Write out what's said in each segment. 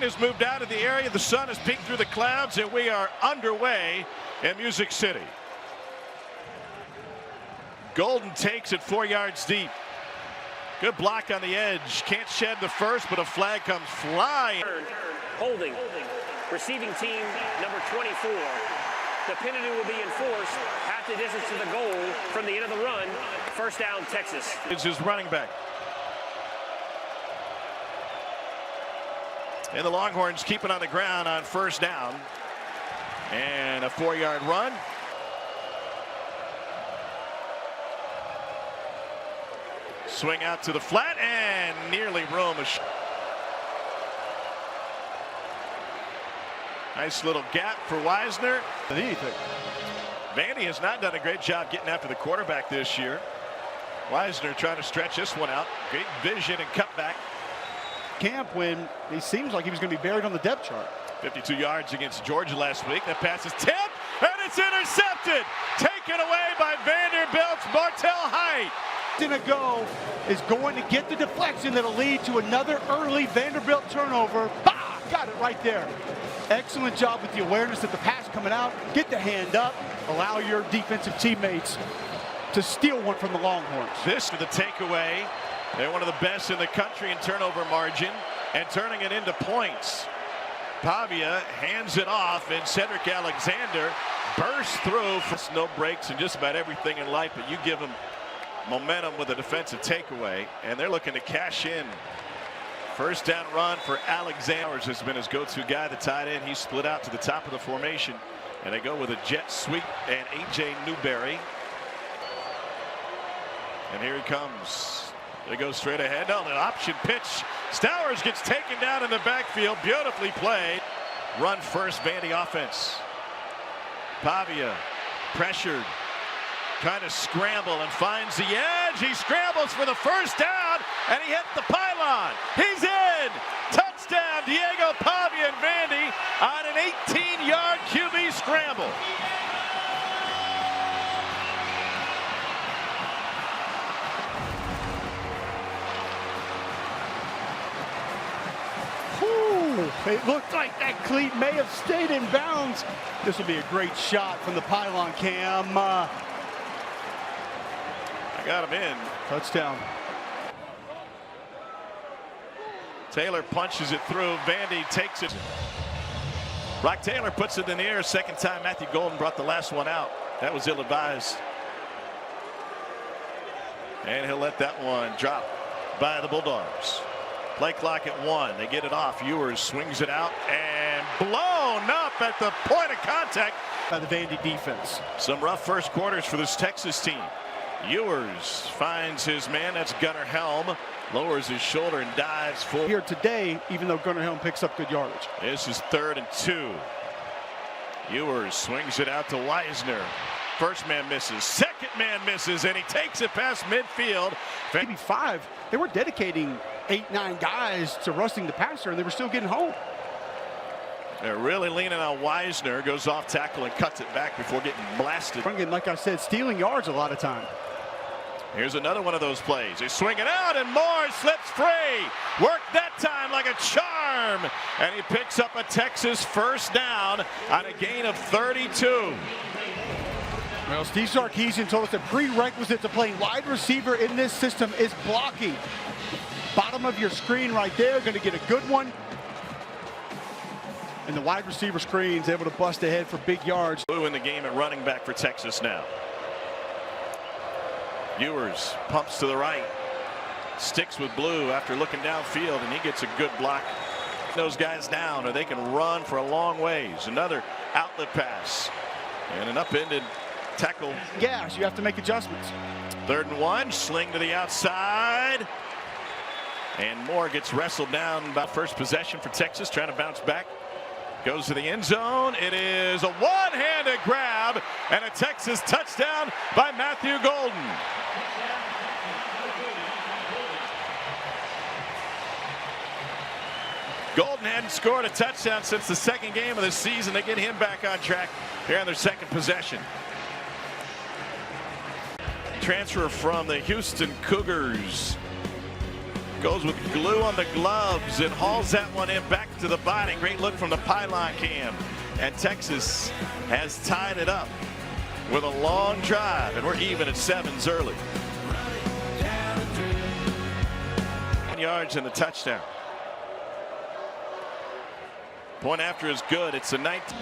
rain has moved out of the area. The sun has peeked through the clouds, and we are underway in Music City. Golden takes it 4 yards deep. Good block on the edge. Can't shed the first, but a flag comes flying. Holding. Receiving team number 24. The penalty will be enforced. Half the distance to the goal from the end of the run. First down, Texas. It's his running back. And the Longhorns keep it on the ground on first down. And a 4-yard run. Swing out to the flat and nearly room. Nice little gap for Wisner. Vandy has not done a great job getting after the quarterback this year. Wisner trying to stretch this one out. Great vision and cutback. Camp when he seems like he was going to be buried on the depth chart. 52 yards against Georgia last week. That pass is tipped and it's intercepted. Taken away by Vanderbilt's Martell Height. In a go is going to get the deflection that'll lead to another early Vanderbilt turnover. Bah! Got it right there. Excellent job with the awareness of the pass coming out. Get the hand up. Allow your defensive teammates to steal one from the Longhorns. This to the takeaway. They're one of the best in the country in turnover margin and turning it into points. Pavia hands it off, and Cedric Alexander bursts through for no breaks and just about everything in life, but you give him momentum with a defensive takeaway, and they're looking to cash in. First down run for Alexander has been his go-to guy, the tight end. He split out to the top of the formation, and they go with a jet sweep and A.J. Newberry. And here he comes. They go straight ahead. No, an option pitch. Stowers gets taken down in the backfield. Beautifully played. Run first, Vandy offense. Pavia pressured. Trying to scramble and finds the edge. He scrambles for the first down, and he hit the pylon. He's in. Touchdown, Diego Pavia and Vandy on an 18-yard QB scramble. It looked like that cleat may have stayed in bounds. This will be a great shot from the pylon, Cam. I got him in. Touchdown. Taylor punches it through. Vandy takes it. Brock Taylor puts it in the air. Second time Matthew Golden brought the last one out. That was ill-advised. And he'll let that one drop by the Bulldogs. Play clock at 1. They get it off. Ewers swings it out and blown up at the point of contact by the Vandy defense. Some rough first quarters for this Texas team. Ewers finds his man. That's Gunnar Helm. Lowers his shoulder and dives forward. Here today, even though Gunnar Helm picks up good yardage. This is 3rd and 2. Ewers swings it out to Wisner. First man misses. Second man misses, and he takes it past midfield. Maybe 5. They were dedicating 8-9 guys to rushing the passer, and they were still getting home. They're really leaning on Wisner. Goes off tackle and cuts it back before getting blasted. Like I said, stealing yards a lot of time. Here's another one of those plays. He's swinging out, and Moore slips free. Worked that time like a charm. And he picks up a Texas first down on a gain of 32. Well, Steve Sarkisian told us the prerequisite to playing wide receiver in this system is blocking. Bottom of your screen right there, going to get a good one. And the wide receiver screen's able to bust ahead for big yards. Blue in the game at running back for Texas now. Ewers pumps to the right. Sticks with Blue after looking downfield, and he gets a good block. Those guys down, or they can run for a long ways. Another outlet pass. And an upended tackle. Yes, you have to make adjustments. 3rd and 1, sling to the outside. And Moore gets wrestled down about first possession for Texas, trying to bounce back. Goes to the end zone. It is a one-handed grab and a Texas touchdown by Matthew Golden. Golden hadn't scored a touchdown since the second game of the season. They get him back on track here on their second possession. Transfer from the Houston Cougars. Goes with glue on the gloves and hauls that one in back to the body. Great look from the pylon cam. And Texas has tied it up with a long drive, and we're even at 7s early. 10 yards and the touchdown. Point after is good. It's a 19.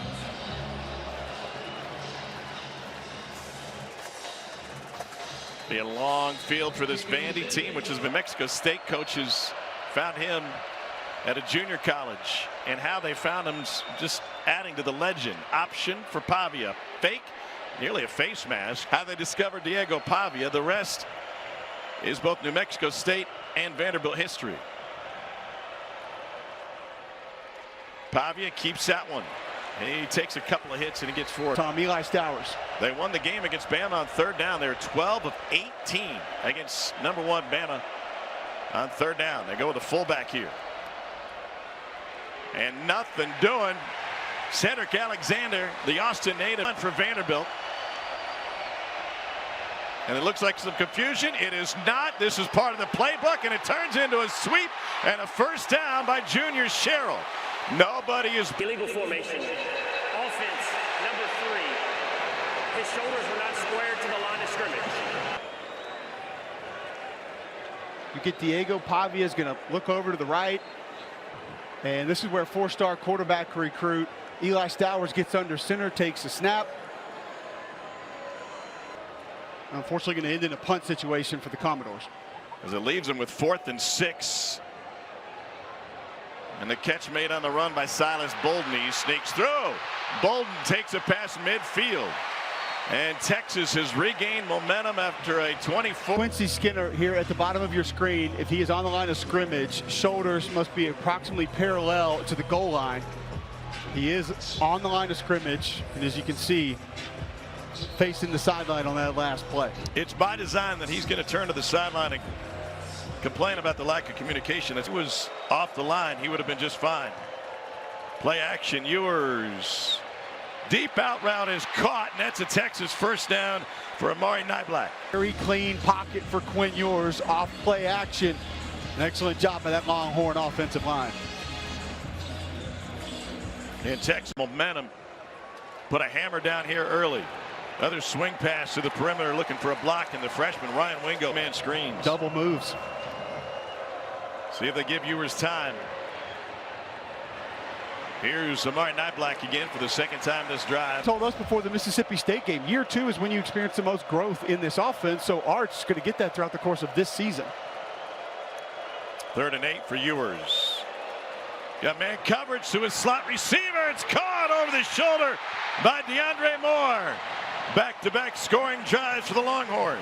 Be a long field for this Vandy team, which has been Mexico State coaches found him at a junior college, and how they found him just adding to the legend. Option for Pavia, fake, nearly a face mask. How they discovered Diego Pavia. The rest is both New Mexico State and Vanderbilt history. Pavia keeps that one. He takes a couple of hits and he gets 4. Eli Stowers. They won the game against Bama on 3rd down. They're 12 of 18 against #1 Bama on 3rd down. They go with the fullback here. And nothing doing. Cedric Alexander, the Austin native, for Vanderbilt. And it looks like some confusion. It is not. This is part of the playbook, and it turns into a sweep and a first down by Junior Sherrill. Nobody is. Illegal formation. Offense, number 3. His shoulders were not squared to the line of scrimmage. You get Diego Pavia is going to look over to the right. And this is where 4-star quarterback recruit Eli Stowers gets under center, takes a snap. Unfortunately, going to end in a punt situation for the Commodores. As it leaves them with 4th and 6. And the catch made on the run by Silas Bolden. He sneaks through. Bolden takes it past midfield. And Texas has regained momentum after a 24. Quincy Skinner here at the bottom of your screen. If he is on the line of scrimmage, shoulders must be approximately parallel to the goal line. He is on the line of scrimmage, and as you can see, facing the sideline on that last play. It's by design that he's going to turn to the sideline and complain about the lack of communication. If he was off the line, he would have been just fine. Play action, Ewers. Deep out route is caught, and that's a Texas first down for Amari Niblack. Very clean pocket for Quinn Ewers off play action. An excellent job by that Longhorn offensive line. And Texas momentum. Put a hammer down here early. Another swing pass to the perimeter looking for a block, and the freshman Ryan Wingo man screens. Double moves. See if they give Ewers time. Here's Amari Niblack again for the 2nd time this drive. Told us before the Mississippi State game, year 2 is when you experience the most growth in this offense. So Art's going to get that throughout the course of this season. 3rd and 8 for Ewers. Got man coverage to his slot receiver. It's caught over the shoulder by DeAndre Moore. Back-to-back scoring drives for the Longhorns.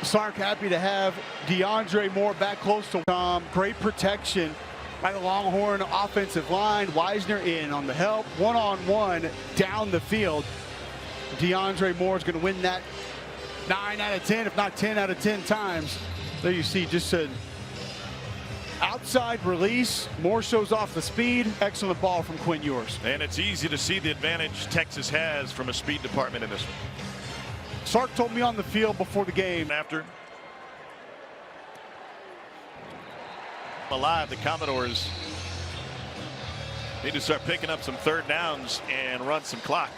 Sark happy to have DeAndre Moore back close to Tom. Great protection by the Longhorn offensive line. Wisner in on the help. One-on-one down the field. DeAndre Moore is going to win that 9 out of 10, if not 10 out of 10 times. There you see just an outside release. Moore shows off the speed. Excellent ball from Quinn Ewers. And it's easy to see the advantage Texas has from a speed department in this one. Sark told me on the field before the game. After alive, the Commodores need to start picking up some 3rd downs and run some clock.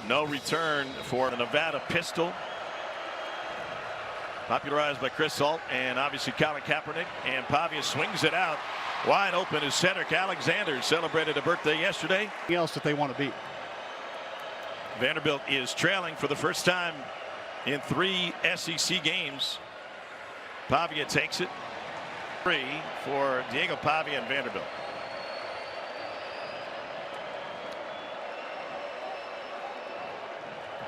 No return for the Nevada pistol, popularized by Chris Salt and obviously Colin Kaepernick. And Pavia swings it out wide open as Cedric Alexander celebrated a birthday yesterday. Anything else that they want to beat. Vanderbilt is trailing for the first time in 3 SEC games. Pavia takes it. 3 for Diego Pavia and Vanderbilt.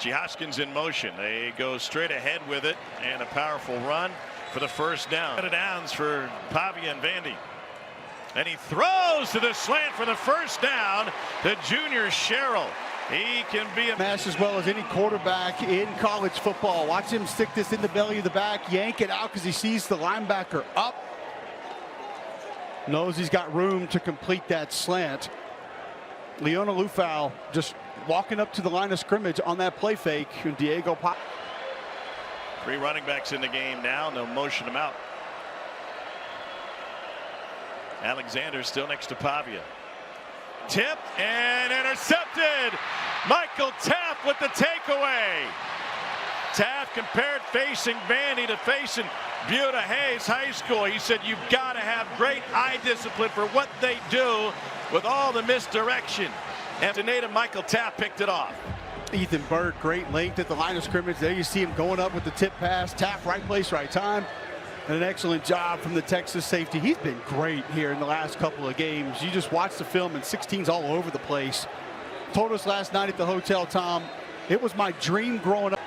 G. Hoskins in motion. They go straight ahead with it, and a powerful run for the first down. Out of downs for Pavia and Vandy. And he throws to the slant for the first down to Junior Sherrill. He can be a match as well as any quarterback in college football. Watch him stick this in the belly of the back, yank it out because he sees the linebacker up. Knows he's got room to complete that slant. Leona Lufau just walking up to the line of scrimmage on that play fake. And Diego Pop. 3 running backs in the game now. They'll motion them out. Alexander still next to Pavia. Tip and intercepted. Michael Taft with the takeaway. Taft compared facing Vandy to facing Buda Hayes High School. He said you've got to have great eye discipline for what they do with all the misdirection. And the native Michael Taft picked it off. Ethan Bird, great length at the line of scrimmage. There you see him going up with the tip pass. Taft, right place, right time. And an excellent job from the Texas safety. He's been great here in the last couple of games. You just watch the film and 16's all over the place. Told us last night at the hotel, Tom, it was my dream growing up.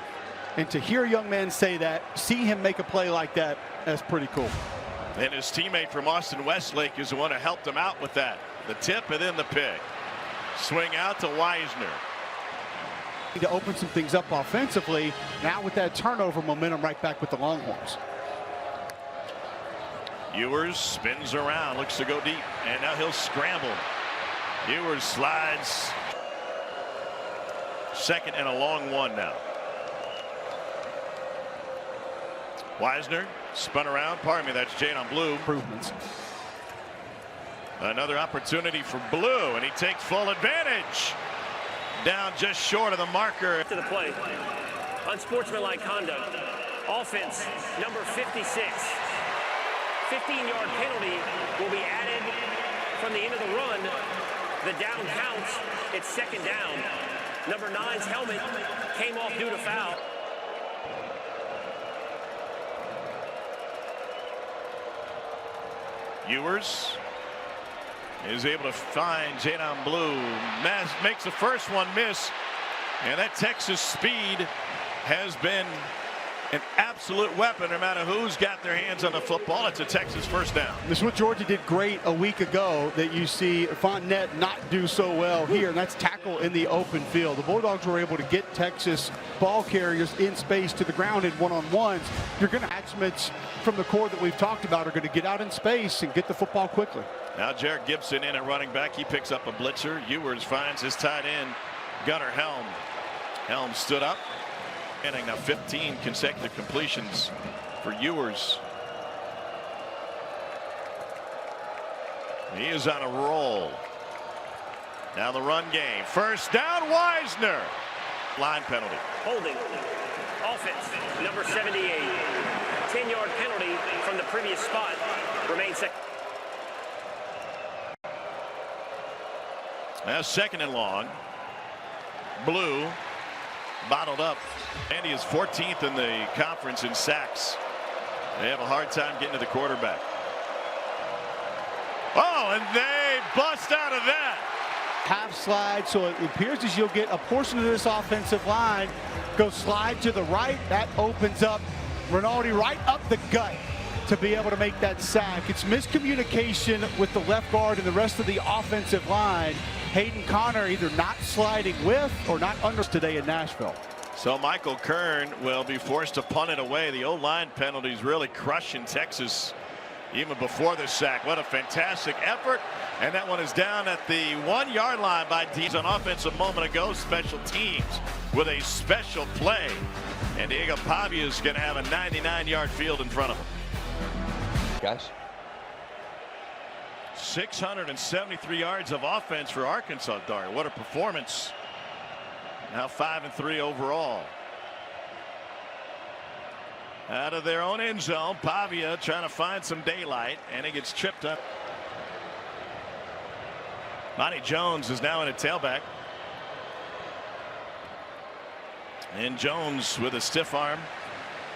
And to hear a young man say that, see him make a play like that, that's pretty cool. And his teammate from Austin Westlake is the one who helped him out with that. The tip and then the pick. Swing out to Wisner. To open some things up offensively. Now with that turnover momentum right back with the Longhorns. Ewers spins around, looks to go deep, and now he'll scramble. Ewers slides. 2nd and a long one now. Wisner spun around. Pardon me, that's Jadon Blue. Improvements. Another opportunity for Blue, and he takes full advantage. Down just short of the marker. To the play. Unsportsmanlike conduct. Offense, number 56. 15-yard penalty will be added from the end of the run. The down counts. It's 2nd down. Number 9's helmet came off due to foul. Ewers is able to find Jadon Blue. Makes the first one miss. And that Texas speed has been an absolute weapon no matter who's got their hands on the football. It's a Texas first down. This is what Georgia did great a week ago that you see Fontenette not do so well here, and that's tackle in the open field. The Bulldogs were able to get Texas ball carriers in space to the ground in one-on-ones. You're going to attachments from the core that we've talked about are going to get out in space and get the football quickly. Now Jarrett Gibson in at running back. He picks up a blitzer. Ewers finds his tight end, Gunnar Helm. Helm stood up. And now 15 consecutive completions for Ewers. He is on a roll. Now the run game. First down, Wisner. Line penalty. Holding. Offense, number 78. 10-yard penalty from the previous spot. Remains second. Now 2nd and long. Blue. Bottled up. Andy is 14th in the conference in sacks. They have a hard time getting to the quarterback. Oh, and they bust out of that. Half slide, so it appears as you'll get a portion of this offensive line go slide to the right. That opens up Rinaldi right up the gut to be able to make that sack. It's miscommunication with the left guard and the rest of the offensive line. Hayden Connor either not sliding with or not under today in Nashville. So Michael Kern will be forced to punt it away. The O-line penalties really crushing Texas even before the sack. What a fantastic effort. And that one is down at the 1-yard line by Dees on offense a moment ago. Special teams with a special play. And Diego Pavia is going to have a 99-yard field in front of him. Guys. 673 yards of offense for Arkansas, Dario. What a performance. Now 5-3 overall. Out of their own end zone, Pavia trying to find some daylight, and he gets tripped up. Monty Jones is now in a tailback. And Jones with a stiff arm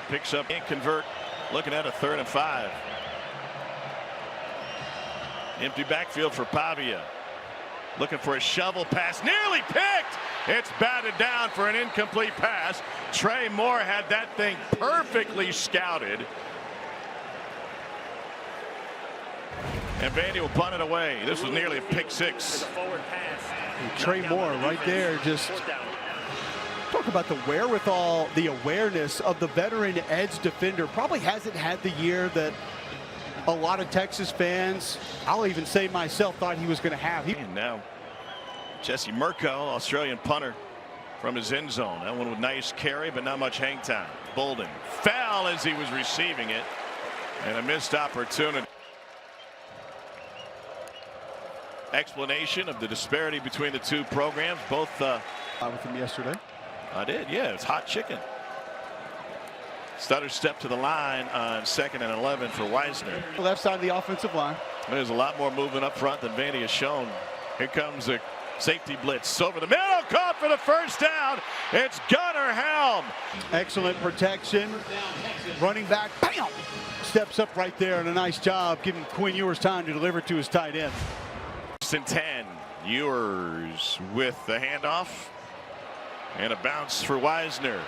picks up and convert, looking at a 3rd and 5. Empty backfield for Pavia. Looking for a shovel pass. Nearly picked. It's batted down for an incomplete pass. Trey Moore had that thing perfectly scouted. And Vandy will punt it away. This was nearly a pick 6. Trey Moore right there just talk about the wherewithal, the awareness of the veteran edge defender. Probably hasn't had the year that a lot of Texas fans, I'll even say myself, thought he was going to have. And now Jesse Murko, Australian punter from his end zone. That one with nice carry, but not much hang time. Bolden fell as he was receiving it, and a missed opportunity. Explanation of the disparity between the two programs. Both With him yesterday. I did, yeah. It's hot chicken. Stutter step to the line on 2nd and 11 for Wisner. Left side of the offensive line. There's a lot more movement up front than Vandy has shown. Here comes the safety blitz over the middle, caught for the first down. It's Gunnar Helm. Excellent protection. Running back, bam! Steps up right there, and a nice job giving Quinn Ewers time to deliver to his tight end. 10. Ewers with the handoff. And a bounce for Wisner.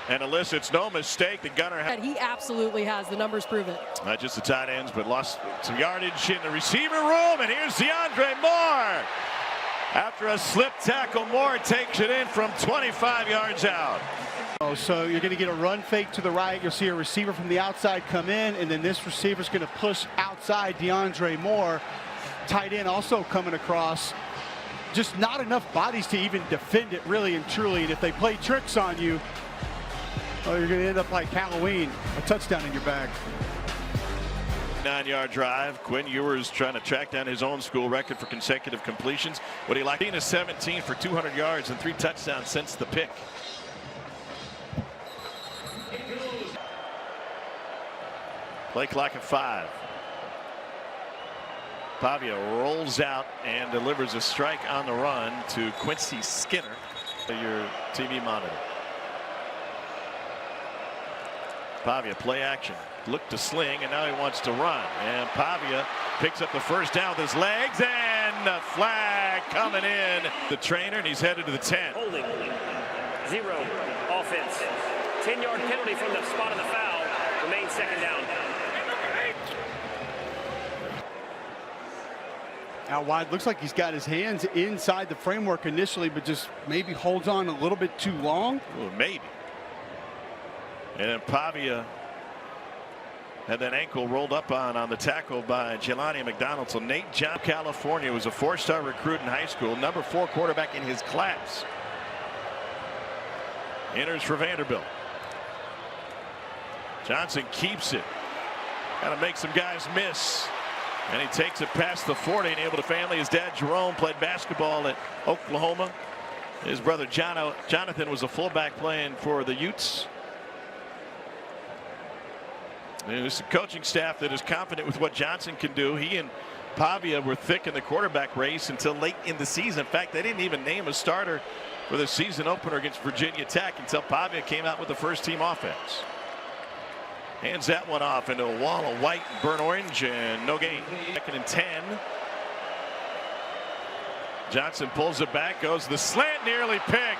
And Alyssa, it's no mistake that Gunnar Helm. He absolutely has. The numbers prove it. Not just the tight ends, but lost some yardage in the receiver room. And here's DeAndre Moore. After a slip tackle, Moore takes it in from 25 yards out. So you're going to get a run fake to the right. You'll see a receiver from the outside come in, and then this receiver's going to push outside DeAndre Moore. Tight end also coming across. Just not enough bodies to even defend it really and truly. And if they play tricks on you, oh, you're going to end up like Halloween, a touchdown in your bag. 9-yard drive. Quinn Ewers trying to track down his own school record for consecutive completions. What he like? 17 for 200 yards and 3 touchdowns since the pick. Play clock at 5. Pavia rolls out and delivers a strike on the run to Quincy Skinner. Your TV monitor. Pavia play action. Looked to sling, and now he wants to run. And Pavia picks up the first down with his legs, and a flag coming in. The trainer, and he's headed to the 10. Holding. 0. Offense. 10-yard penalty from the spot of the foul. Remains second down. Out wide, looks like he's got his hands inside the framework initially, but just maybe holds on a little bit too long. Well, maybe. And then Pavia had that ankle rolled up on the tackle by Jelani McDonald. So Nate John, California, was a 4-star recruit in high school, number 4 quarterback in his class. Enters for Vanderbilt. Johnson keeps it. Got to make some guys miss. And he takes it past the 40 and able to family. His dad Jerome played basketball at Oklahoma. His brother Jonathan was a fullback playing for the Utes. And it's a coaching staff that is confident with what Johnson can do. He and Pavia were thick in the quarterback race until late in the season. In fact, they didn't even name a starter for the season opener against Virginia Tech until Pavia came out with the first team offense. Hands that one off into a wall of white and burnt orange, and no gain. 2nd and 10. Johnson pulls it back, goes the slant, nearly picked.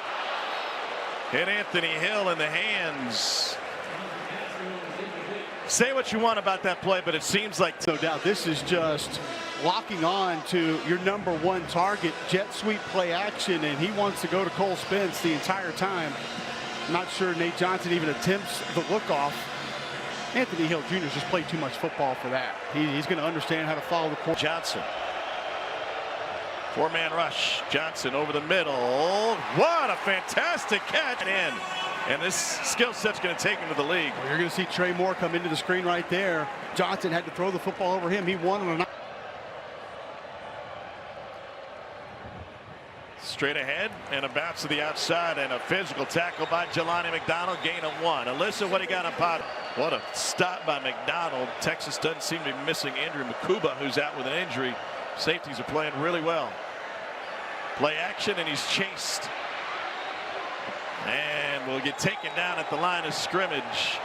Hit Anthony Hill in the hands. Say what you want about that play, but it seems like No doubt this is just locking on to your number 1 target, jet sweep play action, and he wants to go to Cole Spence the entire time. I'm not sure Nate Johnson even attempts the look off. Anthony Hill Jr. just played too much football for that. He's going to understand how to follow the course. Johnson. 4-man rush. Johnson over the middle. What a fantastic catch. And this skill set's going to take him to the league. Well, you're going to see Trey Moore come into the screen right there. Johnson had to throw the football over him. He won on a straight ahead and a bounce to the outside and a physical tackle by Jelani McDonald. Gain of 1. Alyssa, what he got on pot? What a stop by McDonald. Texas doesn't seem to be missing Andrew Makuba, who's out with an injury. Safeties are playing really well. Play action, and he's chased. And will get taken down at the line of scrimmage.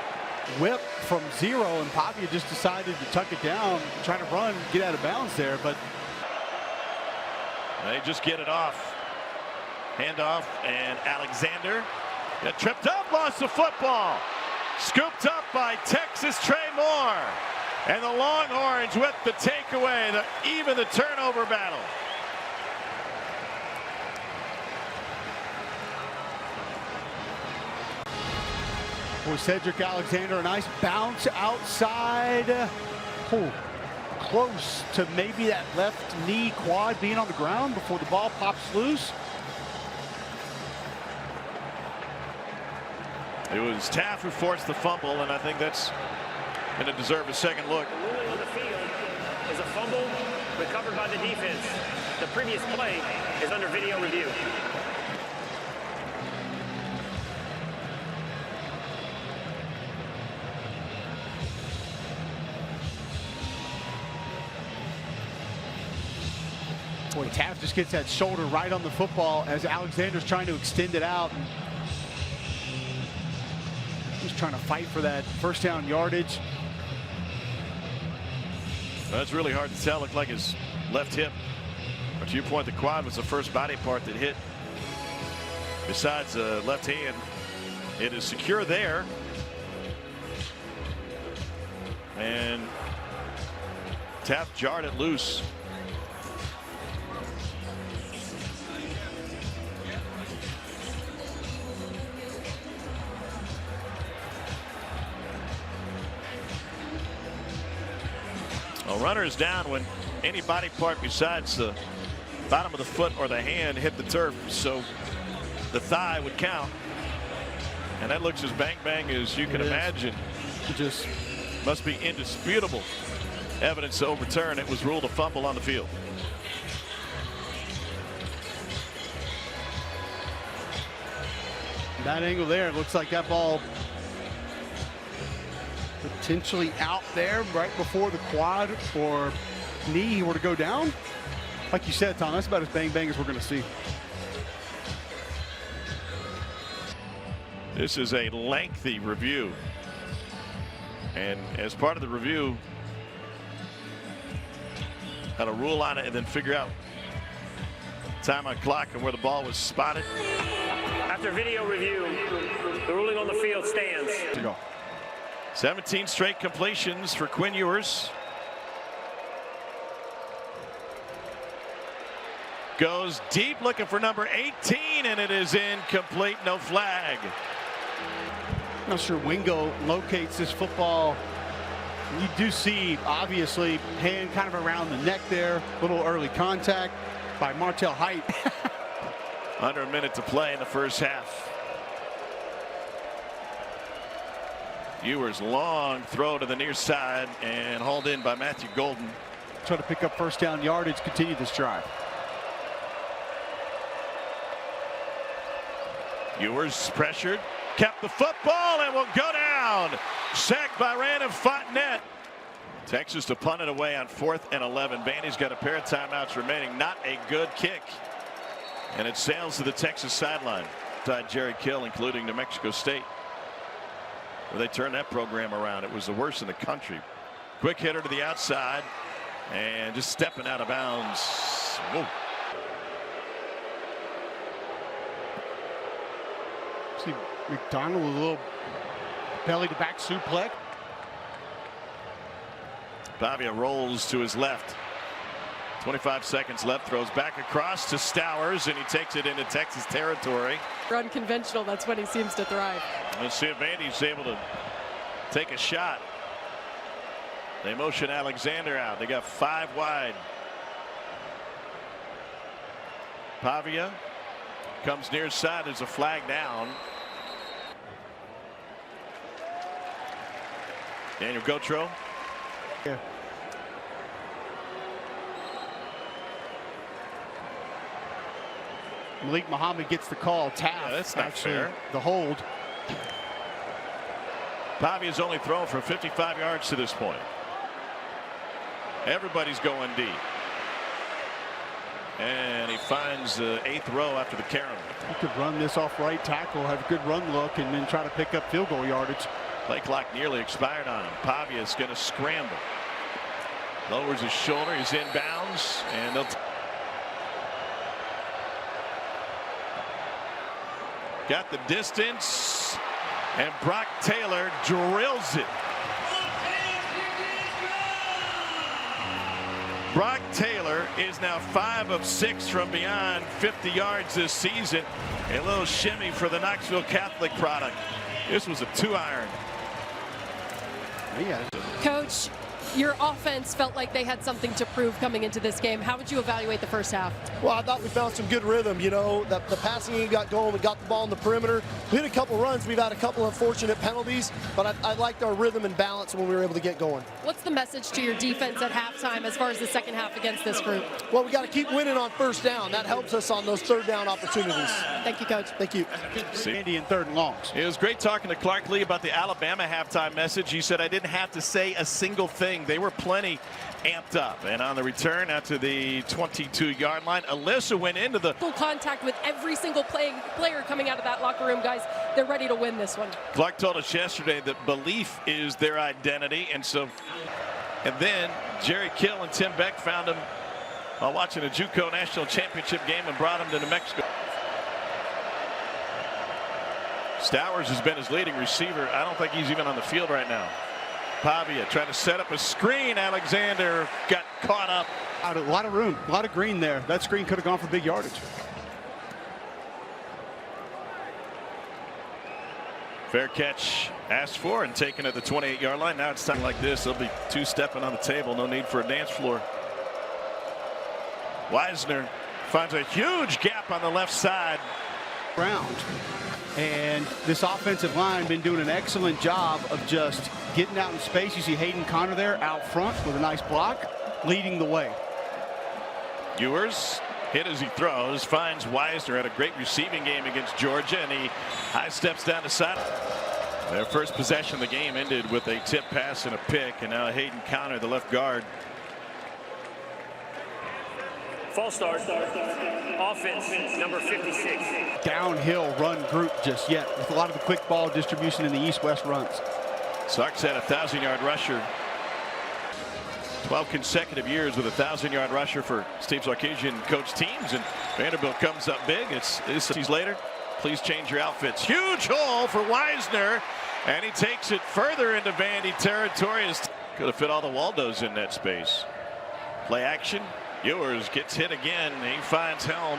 whip from 0, and Pavia just decided to tuck it down, trying to run, get out of bounds there, but they just get it off. Handoff, and Alexander got tripped up, lost the football. Scooped up by Texas Trey Moore. And the Longhorns with the takeaway, even the turnover battle. for Cedric Alexander, a nice bounce outside. Oh, close to maybe that left knee quad being on the ground before the ball pops loose. It was Taft who forced the fumble, and I think that's going to deserve a second look. The ruling on the field is a fumble recovered by the defense. The previous play is under video review. Boy, Taft just gets that shoulder right on the football as Alexander's trying to extend it out. He's trying to fight for that first down yardage. That's really hard to tell. Looked like his left hip. But to your point, the quad was the first body part that hit. Besides the left hand, it is secure there. And Taft jarred it loose. A runner is down when any body part besides the bottom of the foot or the hand hit the turf, so the thigh would count. And that looks as bang as you can imagine. It just must be indisputable evidence to overturn. It was ruled a fumble on the field. That angle there, it looks like that ball potentially out there right before the quad or knee were to go down. Like you said, Tom, that's about as bang as we're going to see. This is a lengthy review. And as part of the review, how to rule on it and then figure out time on clock and where the ball was spotted. After video review, the ruling on the field stands. To go. 17 straight completions for Quinn Ewers. Goes deep looking for number 18, and it is incomplete. No flag. Not sure Wingo locates this football. You do see, obviously, hand kind of around the neck there. Little early contact by Martell Height. Under a minute to play in the first half. Ewers' long throw to the near side and hauled in by Matthew Golden. Try to pick up first down yardage, continue this drive. Ewers pressured, kept the football, and will go down. Sacked by Random Fontenette. Texas to punt it away on 4th and 11. Vandy's got a pair of timeouts remaining. Not a good kick. And it sails to the Texas sideline. Tied Jerry Kill, including New Mexico State, where they turned that program around. It was the worst in the country. Quick hitter to the outside and just stepping out of bounds. Whoa. See McDonald with a little belly to back suplex. Pavia rolls to his left. 25 seconds left, throws back across to Stowers, and he takes it into Texas territory. Unconventional, that's when he seems to thrive. Let's see if Vandy's able to take a shot. They motion Alexander out. They got 5 wide. Pavia comes near side. There's a flag down. Daniel Gotro. Yeah. Malik Muhammad gets the call. Taft, yeah, that's not actually fair. The hold. Pavia's only thrown for 55 yards to this point. Everybody's going deep. And he finds the 8th row after the carom. He could run this off right tackle, have a good run look, and then try to pick up field goal yardage. Play clock nearly expired on him. Pavia's going to scramble. Lowers his shoulder. He's in bounds. And they'll got the distance. And Brock Taylor drills it. Brock Taylor is now 5 of 6 from beyond 50 yards this season. A little shimmy for the Knoxville Catholic product. This was a 2-iron. Yeah. Coach, Your offense felt like they had something to prove coming into this game. How would you evaluate the first half? Well, I thought we found some good rhythm. You know, the passing game got going. We got the ball in the perimeter. We hit a couple runs. We've had a couple of unfortunate penalties, but I liked our rhythm and balance when we were able to get going. What's the message to your defense at halftime as far as the second half against this group? Well, we got to keep winning on first down. That helps us on those third down opportunities. Thank you, Coach. Thank you. Andy in third and longs. It was great talking to Clark Lee about the Alabama halftime message. He said, I didn't have to say a single thing. They were plenty amped up. And on the return out to the 22-yard line, Alyssa went into the Full contact with every single player coming out of that locker room, guys. They're ready to win this one. Clark told us yesterday that belief is their identity. And then Jerry Kill and Tim Beck found him while watching a JUCO national championship game and brought him to New Mexico. Stowers has been his leading receiver. I don't think he's even on the field right now. Pavia trying to set up a screen. Alexander got caught up. Out a lot of room, a lot of green there. That screen could have gone for big yardage. Fair catch asked for and taken at the 28-yard line. Now it's time like this. They'll be two-stepping on the table. No need for a dance floor. Wisner finds a huge gap on the left side. Round. And this offensive line been doing an excellent job of just getting out in space. You see Hayden Connor there out front with a nice block, leading the way. Ewers hit as he throws, finds Wisner. Had a great receiving game against Georgia, and he high steps down the side. Their first possession of the game ended with a tip pass and a pick, and now Hayden Connor, the left guard. False start. Offense, number 56. Downhill run group just yet with a lot of the quick ball distribution in the east-west runs. Sark's had a 1,000-yard rusher. 12 consecutive years with a 1,000-yard rusher for Steve Sarkisian coach teams, and Vanderbilt comes up big. It's seasons later. Please change your outfits. Huge hole for Wisner, and he takes it further into Vandy territory. Could have fit all the Waldos in that space. Play action. Ewers gets hit again. He finds Helm,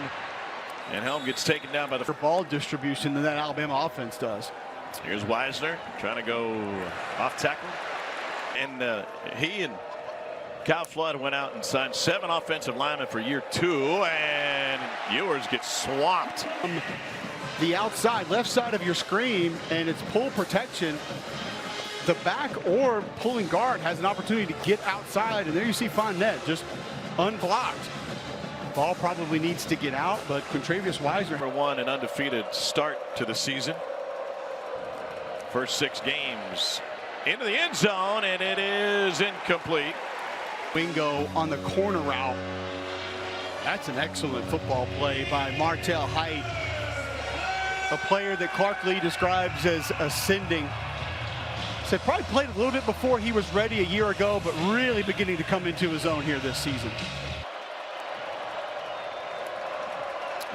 and Helm gets taken down by the ball distribution than that Alabama offense does. Here's Wisner trying to go off tackle, and he and Kyle Flood went out and signed 7 offensive linemen for year 2, and Ewers gets swamped. The outside left side of your screen, and it's pull protection. The back or pulling guard has an opportunity to get outside, and there you see Fournette just unblocked. Ball probably needs to get out, but Contravious Wisner. Number 1 an undefeated start to the season. First 6 games into the end zone, and it is incomplete. Wingo on the corner route. That's an excellent football play by Martell Height, a player that Clark Lee describes as ascending. Said probably played a little bit before he was ready a year ago, but really beginning to come into his own here this season.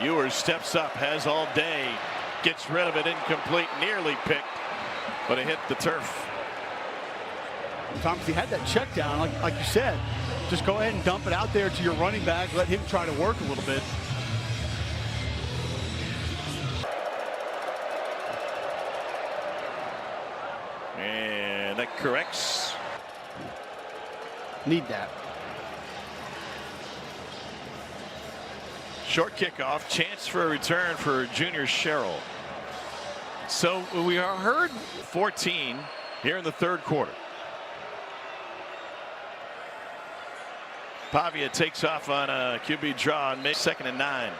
Ewers steps up, has all day, gets rid of it, incomplete, nearly picked, but it hit the turf. Tom, if you had that check down, like you said, just go ahead and dump it out there to your running back, let him try to work a little bit. And that corrects. Need that. Short kickoff, chance for a return for junior Sherrill. So we are heard 14 here in the third quarter. Pavia takes off on a QB draw and makes 2nd and 9.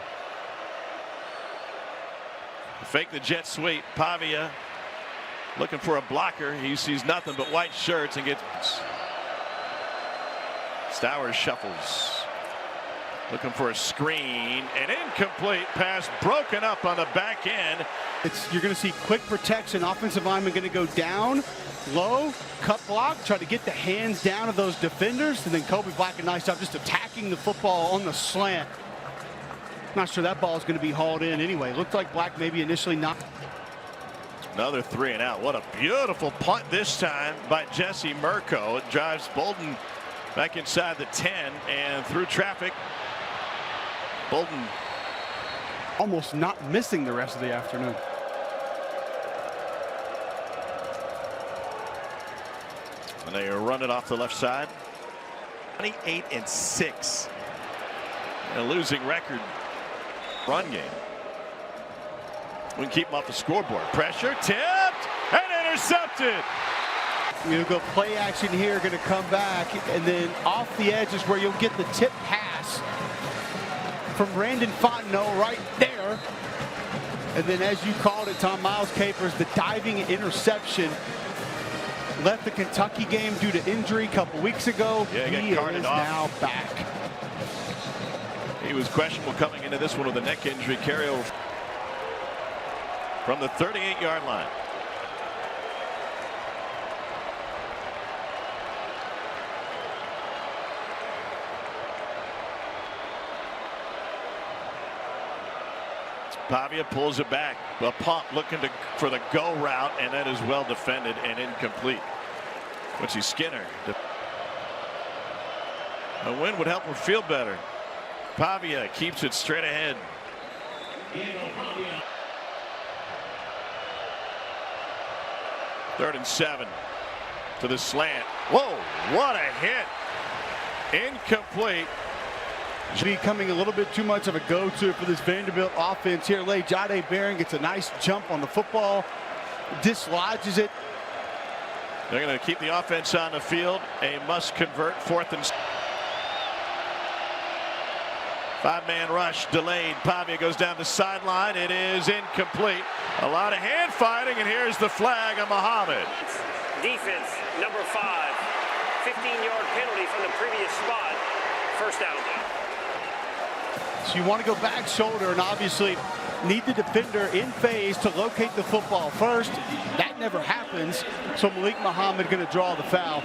Fake the jet sweep. Pavia looking for a blocker. He sees nothing but white shirts and gets. Stowers shuffles. Looking for a screen. An incomplete pass broken up on the back end. You're going to see quick protection. Offensive lineman going to go down, low, cut block, try to get the hands down of those defenders, and then Kobe Black a nice job just attacking the football on the slant. Not sure that ball is going to be hauled in anyway. Looked like Black maybe initially not. Another 3 and out. What a beautiful punt this time by Jesse Murko. It drives Bolden back inside the 10 and through traffic. Bolden almost not missing the rest of the afternoon. And they run it off the left side. 28-6. A losing record run game. We can keep them off the scoreboard. Pressure, tipped, and intercepted. You'll go play action here, going to come back, and then off the edge is where you'll get the tip pass from Brandon Fontenot right there. And then, as you called it, Tom, Miles Capers, the diving interception. Left the Kentucky game due to injury a couple weeks ago. Yeah, he got carted is off. now back. He was questionable coming into this one with a neck injury. Carryover from the 38-yard line. Pavia pulls it back. A pump looking for the go route, and that is well defended and incomplete. Quincy Skinner. A win would help him feel better. Pavia keeps it straight ahead. Third and 7 to the slant. Whoa, what a hit. Incomplete. Becoming a little bit too much of a go-to for this Vanderbilt offense here late. Jahdae Barron gets a nice jump on the football, dislodges it. They're going to keep the offense on the field. A must-convert 4th and 5-man rush delayed. Pavia goes down the sideline. It is incomplete. A lot of hand fighting, and here's the flag on Muhammad. Defense, number 5. 15-yard penalty from the previous spot. First down. So you want to go back shoulder and obviously need the defender in phase to locate the football first. That never happens. So Malik Muhammad going to draw the foul.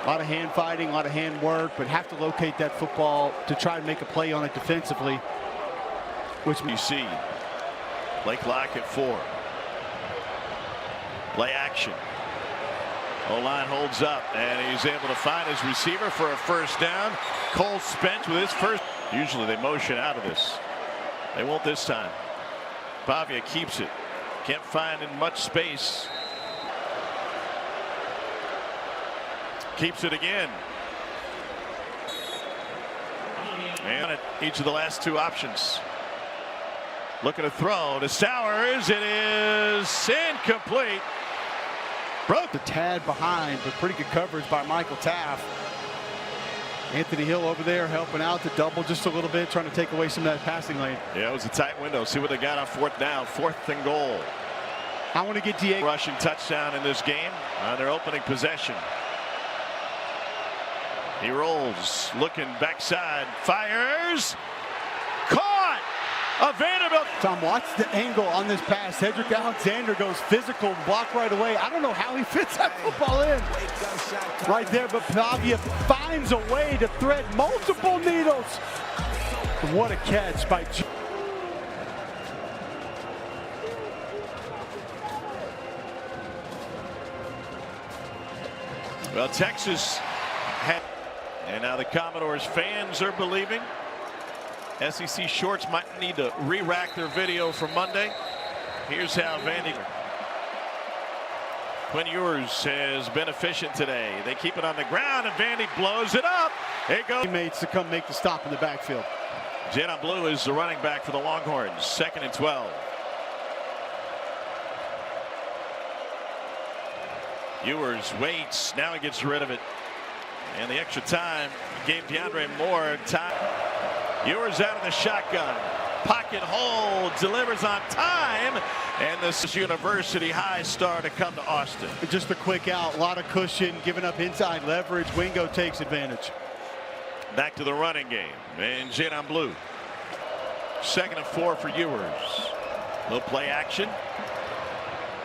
A lot of hand fighting, a lot of hand work, but have to locate that football to try and make a play on it defensively. Which you see. Blake Lock at 4. Play action. O-line holds up, and he's able to find his receiver for a first down. Cole Spence with his first. Usually they motion out of this. They won't this time. Pavia keeps it. Can't find in much space. Keeps it again. And at each of the last 2 options. Looking to throw to Sowers. It is incomplete. Broke the tad behind, but pretty good coverage by Michael Taft. Anthony Hill over there helping out to double just a little bit, trying to take away some of that passing lane. Yeah, it was a tight window. See what they got on 4th down. 4th and goal. I want to get Diego. Rushing touchdown in this game on their opening possession. He rolls, looking backside, fires, caught. A Vanderbilt. Tom, watch the angle on this pass. Cedric Alexander goes physical, block right away. I don't know how he fits that football in right there, but Pavia finds a way to thread multiple needles. What a catch by Well, Texas had, and now the Commodores fans are believing. SEC shorts might need to re-rack their video from Monday. Here's how Vandy. Quinn Ewers has been efficient today. They keep it on the ground, and Vandy blows it up. It goes. Teammates to come make the stop in the backfield. Jadon Blue is the running back for the Longhorns. 2nd and 12. Ewers waits. Now he gets rid of it. And the extra time gave DeAndre Moore time. Ewers out of the shotgun. Pocket hold, delivers on time, and this University high star to come to Austin. Just a quick out, a lot of cushion, giving up inside leverage. Wingo takes advantage. Back to the running game, and Jadon Blue. 2nd and 4 for Ewers. Little play action.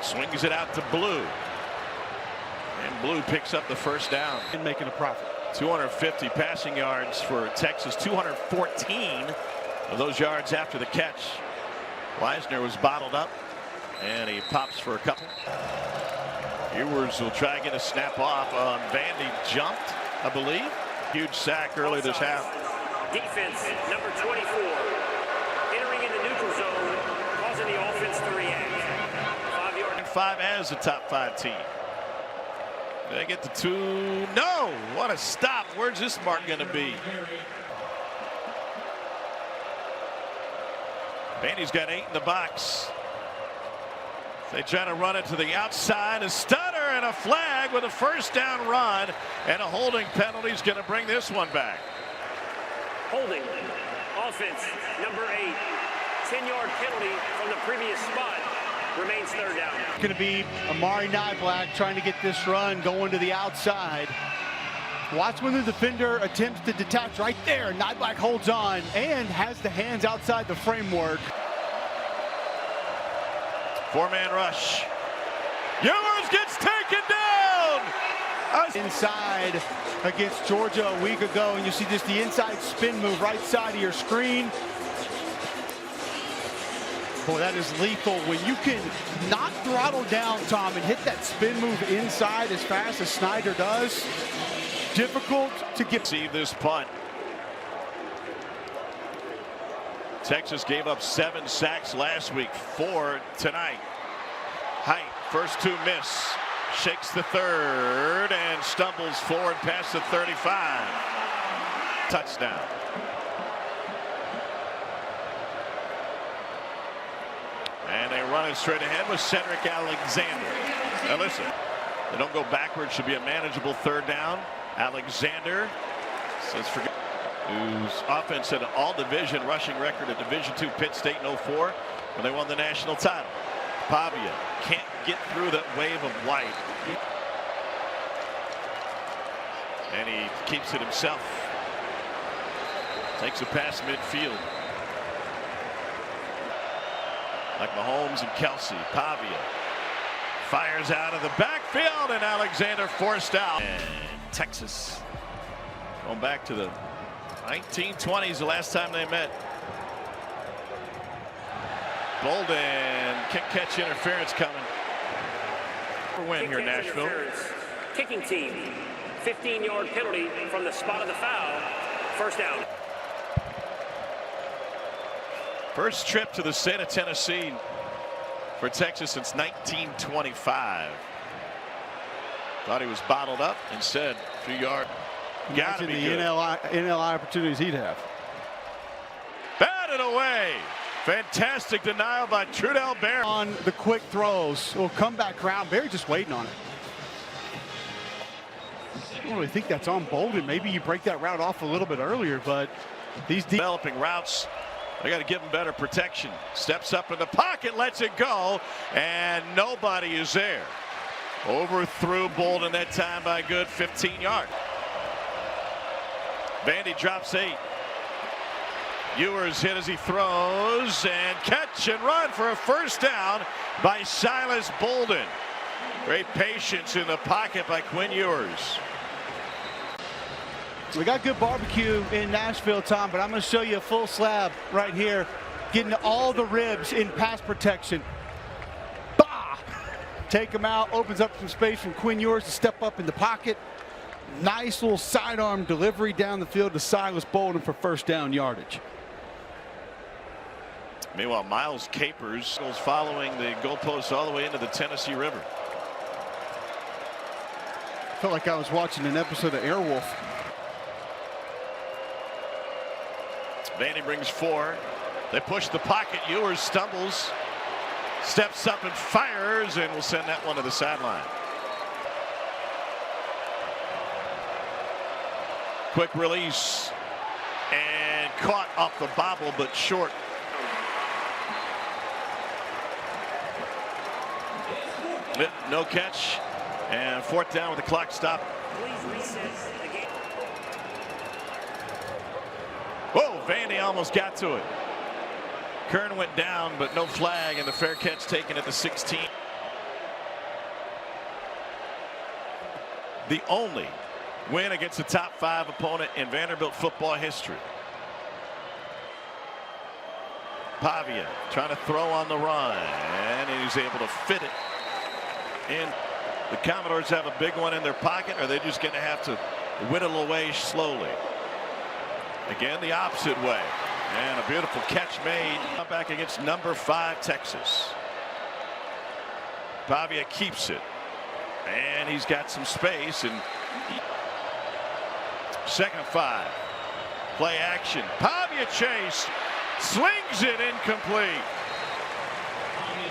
Swings it out to Blue. And Blue picks up the first down. And making a profit. 250 passing yards for Texas, 214 of those yards after the catch. Weisner was bottled up, and he pops for a couple. Ewers will try to get a snap off. Vandy jumped, I believe. Huge sack early this half. Defense, number 24. Entering in the neutral zone, causing the offense to react. 5 yard. 5 as a top 5 team. They get the 2. No! What a stop. Where's this mark going to be? Vandy's got 8 in the box. They try to run it to the outside. A stutter and a flag with a first down run. And a holding penalty is going to bring this one back. Holding. Offense, number 8. 10-yard penalty from the previous spot. Remains third down. Going to be Amari Nyblack trying to get this run going to the outside. Watch when the defender attempts to detach right there. Nyblack holds on and has the hands outside the framework. 4-man rush. Ewers gets taken down. Inside against Georgia a week ago, and you see just the inside spin move right side of your screen. Boy, that is lethal when you can not throttle down, Tom, and hit that spin move inside as fast as Snyder does. Difficult to get. See this punt. Texas gave up 7 sacks last week, 4 tonight. Height, first 2 miss. Shakes the third and stumbles forward past the 35. Touchdown. And they run it straight ahead with Cedric Alexander. Now listen, they don't go backwards. Should be a manageable third down. Alexander says forget. Whose offense had an all-division rushing record at Division II Pitt State in 04 when they won the national title. Pavia can't get through that wave of white. And he keeps it himself. Takes a pass midfield. Like Mahomes and Kelsey. Pavia fires out of the backfield, and Alexander forced out. And Texas going back to the 1920s, the last time they met. Bolden, kick catch interference coming. For win here in Nashville. Kicking team, 15-yard penalty from the spot of the foul. First down. First trip to the state of Tennessee for Texas since 1925. Thought he was bottled up. Instead, a few yards. Gotta be the good. NLI opportunities he'd have. Batted away. Fantastic denial by Trudell Berry. On the quick throws. Will come back around. Berry just waiting on it. I don't really think that's on Bolden. Maybe you break that route off a little bit earlier, but these developing routes, they got to give him better protection. Steps up in the pocket, lets it go, and nobody is there. Overthrew Bolden that time by a good 15 yards. Vandy drops 8. Ewers hit as he throws, and catch and run for a first down by Silas Bolden. Great patience in the pocket by Quinn Ewers. We got good barbecue in Nashville, Tom, but I'm going to show you a full slab right here, getting all the ribs in pass protection. Bah! Take him out, opens up some space from Quinn Ewers to step up in the pocket. Nice little sidearm delivery down the field to Silas Bolden for first down yardage. Meanwhile, Miles Capers goes following the goalpost all the way into the Tennessee River. Felt like I was watching an episode of Airwolf. Vandy brings 4. They push the pocket. Ewers stumbles, steps up and fires, and will send that one to the sideline. Quick release and caught off the bobble, but short. No catch, and fourth down with the clock stopped. Whoa, Vandy almost got to it. Kern went down, but no flag, and the fair catch taken at the 16. The only win against a top 5 opponent in Vanderbilt football history. Pavia trying to throw on the run, and he's able to fit it in. The Commodores have a big one in their pocket, or they're just going to have to whittle away slowly. Again, the opposite way, and a beautiful catch made. Back against number 5 Texas. Pavia keeps it. And he's got some space. And 2nd and 5. Play action. Pavia chase. Slings it incomplete.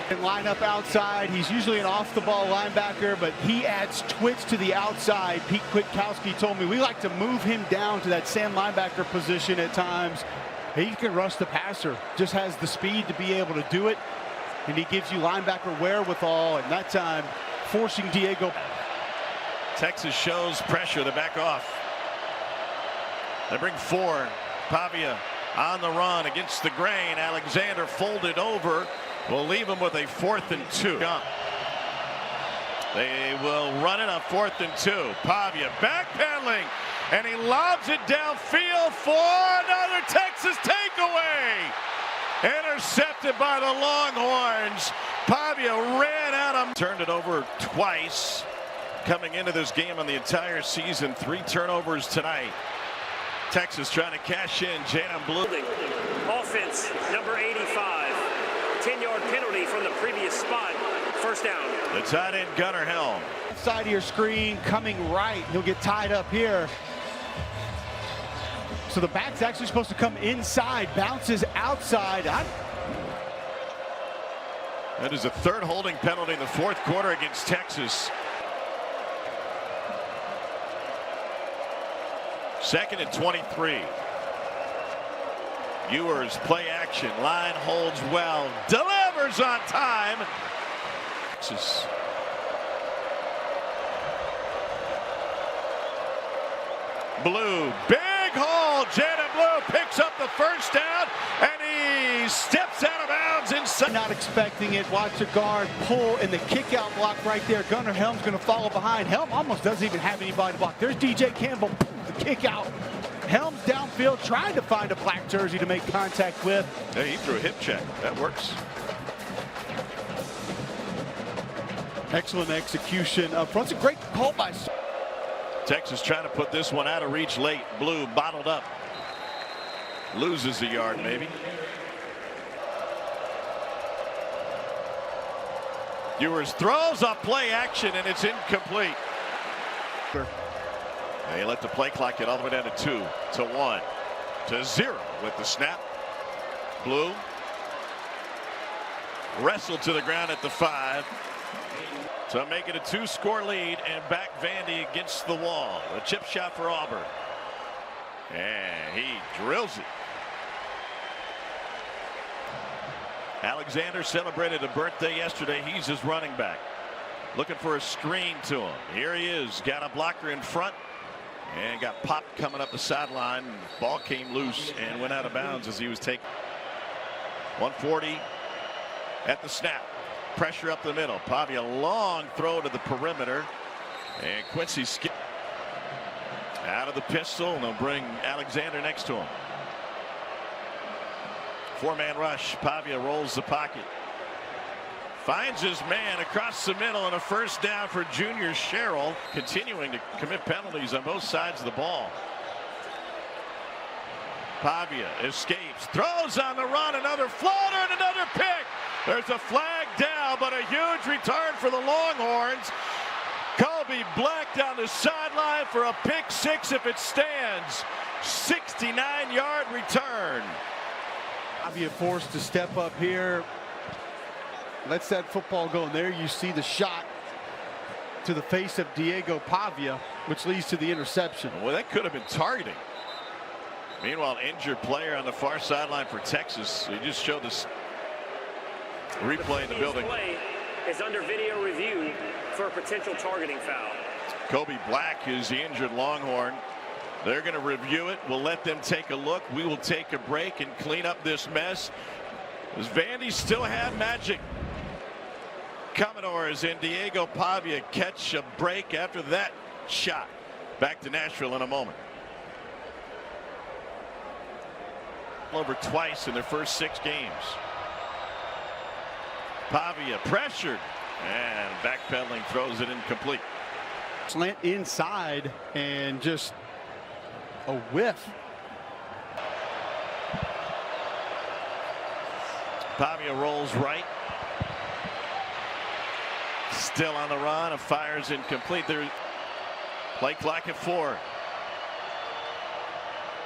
And line up outside. He's usually an off-the-ball linebacker, but he adds twitch to the outside. Pete Kwiatkowski told me we like to move him down to that Sam linebacker position at times. He can rush the passer, just has the speed to be able to do it, and he gives you linebacker wherewithal, and that time forcing Diego. Texas shows pressure. They back off. They bring 4. Pavia on the run against the grain. Alexander folded over. Will leave him with a 4th and 2. They will run it on 4th and 2. Pavia backpedaling, and he lobs it downfield for another Texas takeaway. Intercepted by the Longhorns. Pavia ran out of. Turned it over twice coming into this game on the entire season. 3 turnovers tonight. Texas trying to cash in. Jadon Blue. Offense, number 85. 10-yard penalty from the previous spot. 1st down. The tight end, Gunnar Helm. Side of your screen, coming right. He'll get tied up here. So the back's actually supposed to come inside, bounces outside. That is a 3rd holding penalty in the 4th quarter against Texas. 2nd and 23. Ewers play action. Line holds well. Delivers on time. Texas. Blue. Big hole. Jadon Blue picks up the 1st down. And he steps out of bounds inside. Not expecting it. Watch the guard pull in the kick out block right there. Gunnar Helm's going to follow behind. Helm almost doesn't even have anybody to block. There's DJ Campbell. The kick out. Helms downfield trying to find a black jersey to make contact with. Hey, he threw a hip check. That works. Excellent execution up front. It's a great call by Texas trying to put this one out of reach late. Blue bottled up. Loses a yard maybe. Ewers throws a play action and it's incomplete. They let the play clock get all the way down to 2 to 1 to 0 with the snap. Blue wrestled to the ground at the 5 to make it a 2-score lead and back Vandy against the wall. A chip shot for Auburn. And he drills it. Alexander celebrated a birthday yesterday. He's his running back. Looking for a screen to him. Here he is. Got a blocker in front. And got popped coming up the sideline. Ball came loose and went out of bounds as he was taken. 140 at the snap. Pressure up the middle. Pavia long throw to the perimeter. And Quincy skip out of the pistol. And they'll bring Alexander next to him. 4-man rush. Pavia rolls the pocket. Finds his man across the middle and a 1st down for junior Sherrill. Continuing to commit penalties on both sides of the ball. Pavia escapes, throws on the run, another floater and another pick. There's a flag down, but a huge return for the Longhorns. Kobe Black down the sideline for a pick 6 if it stands. 69-yard return. Pavia forced to step up here. Lets that football go, and there you see the shot to the face of Diego Pavia, which leads to the interception. Well, that could have been targeting. Meanwhile, injured player on the far sideline for Texas. He just showed this replay in the building. Play is under video review for a potential targeting foul. Kobe Black is the injured Longhorn. They're going to review it. We'll let them take a look. We will take a break and clean up this mess. Does Vandy still have magic? Commodores and Diego Pavia catch a break after that shot. Back to Nashville in a moment. Over twice in their first 6 games. Pavia pressured and backpedaling, throws it incomplete. Slant inside and just a whiff. Pavia rolls right. Still on the run. A fire's incomplete. There. Play clock at 4.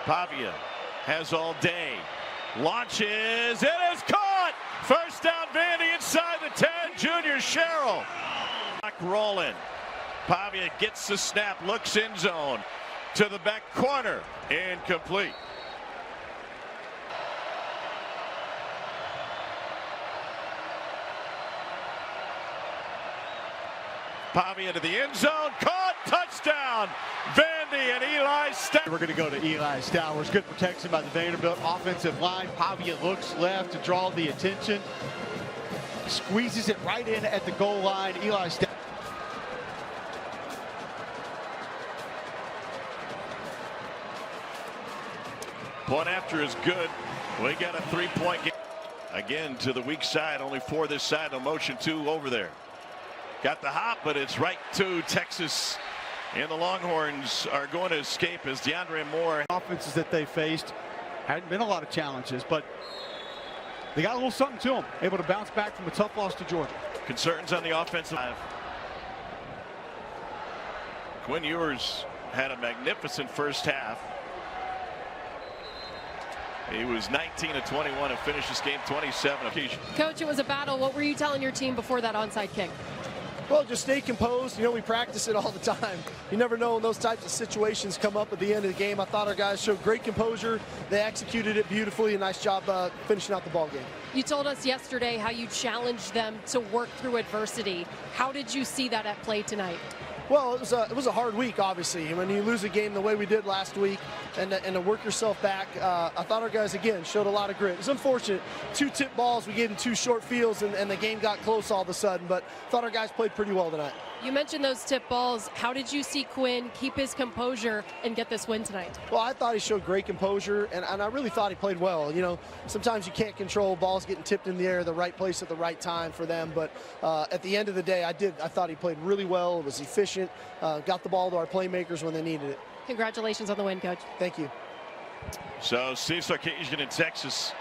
Pavia has all day. Launches. It is caught. First down, Vandy inside the 10. Junior Sherrill. Clock rolling. Pavia gets the snap. Looks in zone. To the back corner. Incomplete. Pavia to the end zone, caught, touchdown, Vandy and Eli Stowers. We're going to go to Eli Stowers. Good protection by the Vanderbilt offensive line. Pavia looks left to draw the attention. Squeezes it right in at the goal line. Eli Stowers. Point after is good. We got a 3-point game. Again to the weak side, only 4 this side, no motion 2 over there. Got the hop, but it's right to Texas. And the Longhorns are going to escape as DeAndre Moore. Offenses that they faced hadn't been a lot of challenges, but they got a little something to them. Able to bounce back from a tough loss to Georgia. Concerns on the offensive line. Quinn Ewers had a magnificent first half. He was 19 of 21 and finished this game 27. Coach, it was a battle. What were you telling your team before that onside kick? Well, just stay composed. You know, we practice it all the time. You never know when those types of situations come up at the end of the game. I thought our guys showed great composure. They executed it beautifully. A nice job finishing out the ball game. You told us yesterday how you challenged them to work through adversity. How did you see that at play tonight? Well, it was a hard week, obviously. When you lose a game the way we did last week and to work yourself back, I thought our guys, again, showed a lot of grit. It was unfortunate. 2 tip balls, we gave them 2 short fields, and the game got close all of a sudden, but thought our guys played pretty well tonight. You mentioned those tip balls. How did you see Quinn keep his composure and get this win tonight? Well, I thought he showed great composure, and I really thought he played well. You know, sometimes you can't control balls getting tipped in the air, the right place at the right time for them, but at the end of the day, I thought he played really well, was efficient, got the ball to our playmakers when they needed it. Congratulations on the win, Coach. Thank you. So Steve Sarkisian in Texas